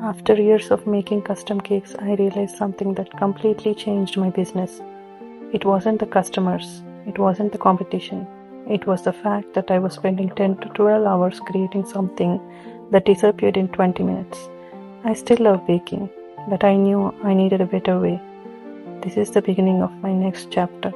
After years of making custom cakes, I realized something that completely changed my business. It wasn't the customers, it wasn't the competition. It was the fact that I was spending 10 to 12 hours creating something that disappeared in 20 minutes. I still love baking, but I knew I needed a better way. This is the beginning of my next chapter.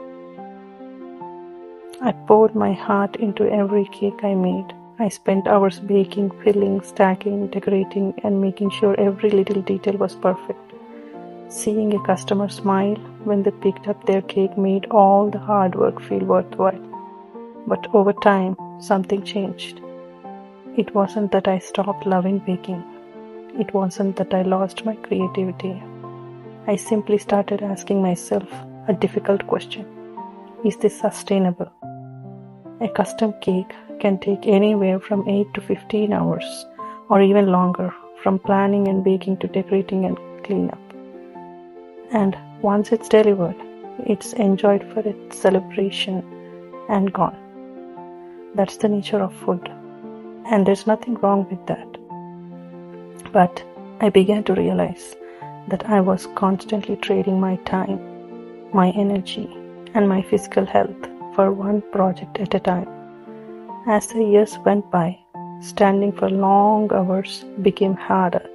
I poured my heart into every cake I made. I spent hours baking, filling, stacking, decorating, and making sure every little detail was perfect. Seeing a customer smile when they picked up their cake made all the hard work feel worthwhile. But over time, something changed. It wasn't that I stopped loving baking. It wasn't that I lost my creativity. I simply started asking myself a difficult question. Is this sustainable? A custom cake can take anywhere from 8 to 15 hours, or even longer, from planning and baking to decorating and cleanup. And once it's delivered, it's enjoyed for its celebration and gone. That's the nature of food, and there's nothing wrong with that. But I began to realize that I was constantly trading my time, my energy, and my physical health for one project at a time. As the years went by, standing for long hours became harder,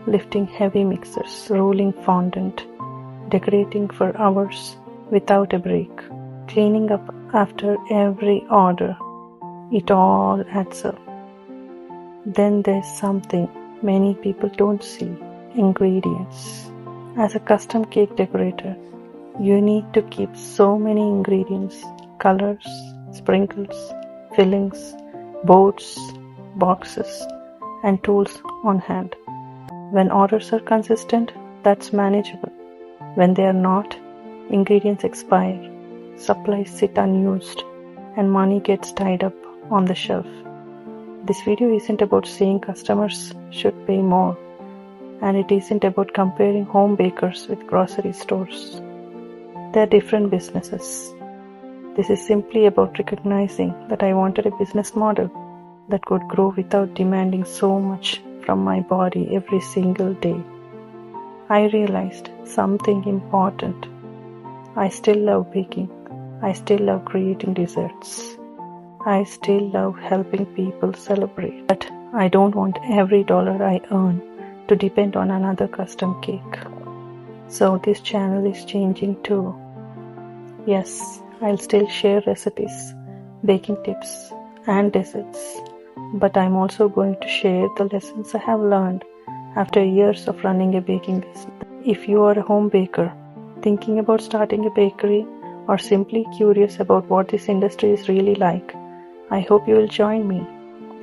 lifting heavy mixers, rolling fondant, decorating for hours without a break, cleaning up after every order. It all adds up. Then there's something many people don't see: ingredients. As a custom cake decorator, you need to keep so many ingredients, colors, sprinkles, fillings, boards, boxes, and tools on hand. When orders are consistent, that's manageable. When they are not, ingredients expire, supplies sit unused, and money gets tied up on the shelf. This video isn't about saying customers should pay more, and it isn't about comparing home bakers with grocery stores. They're different businesses. This is simply about recognizing that I wanted a business model that could grow without demanding so much from my body every single day. I realized something important. I still love baking. I still love creating desserts. I still love helping people celebrate. But I don't want every dollar I earn to depend on another custom cake. So this channel is changing too. Yes, I'll still share recipes, baking tips, and desserts, but I'm also going to share the lessons I have learned after years of running a baking business. If you are a home baker, thinking about starting a bakery, or simply curious about what this industry is really like, I hope you will join me.